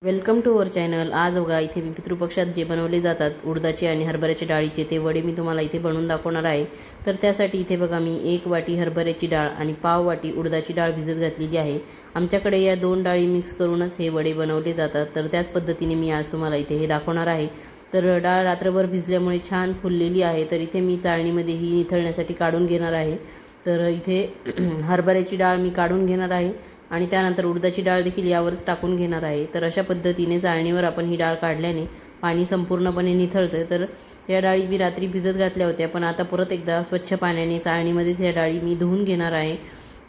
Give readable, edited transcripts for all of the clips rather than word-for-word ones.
Welcome to our channel. आज बघा इथे मी पितृपक्षात जे बनवले जातात उडदाचे आणि हरभऱ्याच्या डाळीचे ते वडे मी तुम्हाला इथे बनवून दाखवणार आहे। तर त्यासाठी इथे बघा मी 1 वाटी हरभऱ्याची डाळ आणि पाव वाटी उडदाची डाळ भिजत घातलेली आहे। आमच्याकडे या दोन डाळी मिक्स करूनच हे वडे बनवले जातात, तर त्याच पद्धतीने मी आज तुम्हाला इथे हे दाखवणार आहे। तर डाळ रात्रभर भिजल्यामुळे छान फुललेली आहे, तर इथे मी चाळणीमध्ये ही निथळण्यासाठी काढून घेणार आहे। तर इथे हरभऱ्याची डाळ मी काढून घेणार आहे आणि त्यानंतर उडदाची डाळ देखील यावरच टाकून घेणार आहे। तर अशा पद्धतीने चाळणीवर आपण ही डाळ काढल्याने पाणी संपूर्णपणे निथळते। तर या डाळी मी रात्री भिजत घातल्या होत्या, पण आता परत एकदा स्वच्छ पाण्याने चाळणीमध्येच या डाळी मी धुवून घेणार आहे।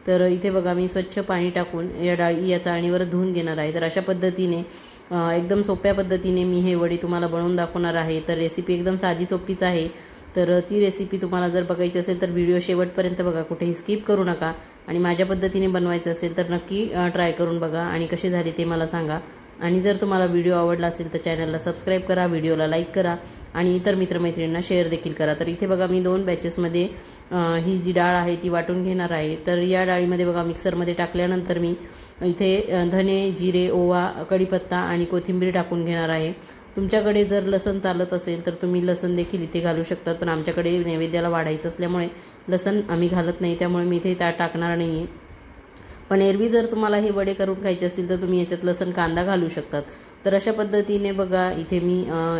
तर इथे बघा मी स्वच्छ पाणी टाकून या डाळी या चाळणीवर धुवून घेणार आहे। तर अशा पद्धतीने एकदम सोप्या पद्धतीने मी हे वडे तुम्हाला बनवून दाखवणार आहे। तर रेसिपी एकदम साधी सोपीच आहे। तर ती रेसिपी तुम्हाला जर बघायची असेल तर व्हिडिओ शेवटपर्यंत बघा, कुठेही स्किप करू नका। आणि माझ्या पद्धतीने बनवायचं असेल तर नक्की ट्राय करून बघा आणि कसे झाले ते मला सांगा। आणि जर तुम्हाला व्हिडिओ आवडला असेल तर चॅनलला सबस्क्राइब करा, व्हिडिओला लाईक करा आणि इतर मित्रमैत्रिणींना शेअर देखील करा। तर इथे बघा मी 2 बॅचेसमध्ये ही जी डाळ आहे ती वाटून घेणार आहे। तर या डाळीमध्ये बघा मिक्सरमध्ये टाकल्यानंतर मी इथे धने, जिरे, ओवा, कढीपत्ता आणि कोथिंबीर टाकून घेणार आहे। तुमच्याकडे जर लसण चालत असेल तर तुम्ही लसण देखील इथे घालू शकतात, पण आमच्याकडे नैवेद्याला वाढायचं असल्यामुळे लसण आम्ही घालत नाही, त्यामुळे मी इथे टाकणार नाहीये। पण एरवी जर तुम्हाला हे वडे करून खायचे असतील तर तुम्ही याच्यात लसण कांदा घालू शकतात। तर अशा पद्धतीने बघा इथे मी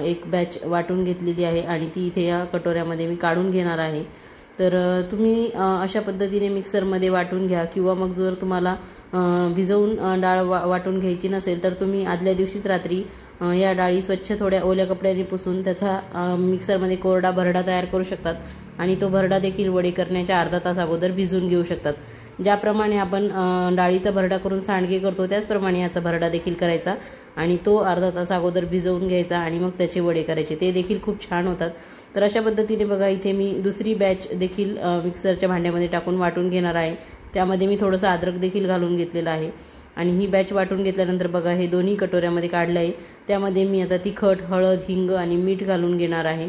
एक बॅच वाटून घेतलेली आहे आणि ती इथे या कटोऱ्यामध्ये मी काढून घेणार आहे। तर तुम्ही अशा पद्धतीने मिक्सरमध्ये वाटून घ्या, किंवा मग जर तुम्हाला भिजवून डाळ वाटून घ्यायची नसेल तर तुम्ही आदल्या दिवशीच रात्री या डाळी स्वच्छ थोड्या ओल्या कपड्याने पुसून त्याचा मिक्सरमध्ये कोरडा भरडा तयार करू शकतात आणि तो भरडा देखील वडे करण्याच्या अर्धा तास अगोदर भिजवून घेऊ शकतात। ज्याप्रमाणे आपण डाळीचा भरडा करून सांडगे करतो त्याचप्रमाणे याचा भरडा देखील करायचा आणि तो अर्धा तास अगोदर भिजवून घ्यायचा आणि मग त्याचे वडे करायचे, ते देखील खूप छान होतात। तर अशा पद्धतीने बघा इथे मी दुसरी बॅच देखील मिक्सरच्या भांड्यामध्ये टाकून वाटून घेणार आहे। त्यामध्ये मी थोडंसं अद्रक देखील घालून घेतलेलं आहे आणि ही बॅच वाटून घेतल्यानंतर बघा हे दोन्ही कटोऱ्यामध्ये काढलं आहे। त्यामध्ये मी आता तिखट, हळद, हिंग आणि मीठ घालून घेणार आहे।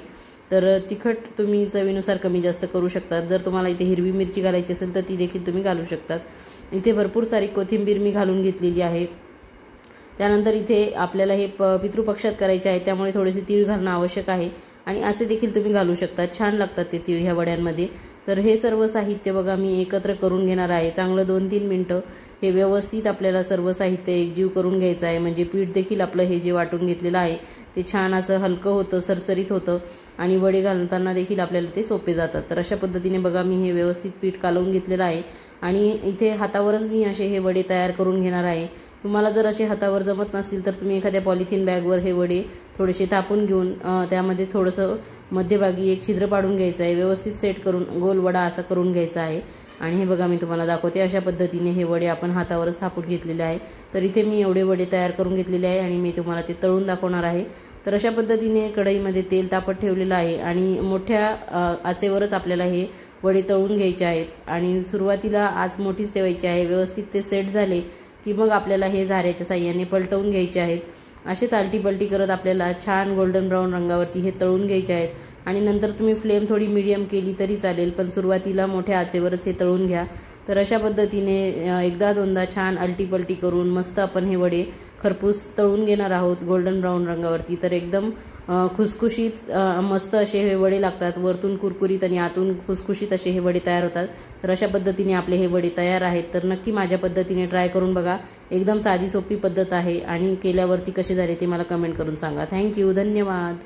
तर तिखट तुम्ही चवीनुसार कमी जास्त करू शकतात। जर तुम्हाला इथे हिरवी मिरची घालायची असेल तर ती देखील तुम्ही घालू शकतात। इथे भरपूर सारी कोथिंबीर मी घालून घेतलेली आहे। त्यानंतर इथे आपल्याला हे पितृपक्षात करायचे आहे, त्यामुळे थोडेसे तीळ घालणं आवश्यक आहे आणि असे देखील तुम्ही घालू शकता, छान लागतात ते तीळ ह्या वड्यांमध्ये। तर हे सर्व साहित्य बघा मी एकत्र करून घेणार आहे। चांगलं 2-3 मिनिटं हे व्यवस्थित आपल्याला सर्व साहित्य एकजीव करून घ्यायचं आहे, म्हणजे पीठ देखील आपलं हे जे वाटून घेतलेलं आहे ते छान असं हलकं होतं, सरसरीत होतं आणि वडे घालताना देखील आपल्याला ते सोपे जातात। तर अशा पद्धतीने बघा मी हे व्यवस्थित पीठ कालवून घेतलेलं आहे आणि इथे हातावरच मी असे हे वडे तयार करून घेणार आहे। तुम्हाला जर असे हातावर जमत नसतील तर तुम्ही एखाद्या पॉलिथिन बॅगवर हे वडे थोडेसे थापून घेऊन त्यामध्ये थोडंसं मध्यभागी एक छिद्र पाडून घ्यायचं आहे, व्यवस्थित सेट करून गोल वडा असा करून घ्यायचा आहे। आणि हे बघा मी तुम्हाला दाखवते, अशा पद्धतीने हे वडे आपण हातावरच थापून घेतलेले आहे। तर इथे मी एवढे वडे तयार करून घेतलेले आहे आणि मी तुम्हाला ते तळून दाखवणार आहे। तर अशा पद्धतीने कढईमध्ये तेल तापत ठेवलेलं आहे आणि मोठ्या आचेवरच आपल्याला हे वडे तळून घ्यायचे आहेत आणि सुरुवातीला आच मोठीच ठेवायची आहे। व्यवस्थित ते सेट झाले की मग आपल्याला हे झाऱ्याच्या साहाय्याने पलटवून घ्यायचे आहेत। असेच आलटी पलटी करत आपल्याला छान गोल्डन ब्राऊन रंगावरती हे तळून घ्यायचे आहेत आणि नंतर तुम्ही फ्लेम थोडी मीडियम केली तरी चालेल, पण सुरुवातीला मोठ्या आचेवरच हे तळून घ्या। तर अशा पद्धतीने एकदा दोनदा छान आलटी पलटी करून मस्त आपण हे वडे खरपूस तळून घेणार आहोत गोल्डन ब्राऊन रंगावरती। तर एकदम खुसखुशीत मस्त असे हे वडे लागतात, वरतून कुरकुरीत आणि आतून खुसखुशीत असे हे वडे तयार होतात। तर अशा पद्धतीने आपले हे वडे तयार आहेत। तर नक्की माझ्या पद्धतीने ट्राय करून बघा, एकदम साधी सोपी पद्धत आहे आणि केल्यावरती कसे झाले ते मला कमेंट करून सांगा। थँक्यू, धन्यवाद।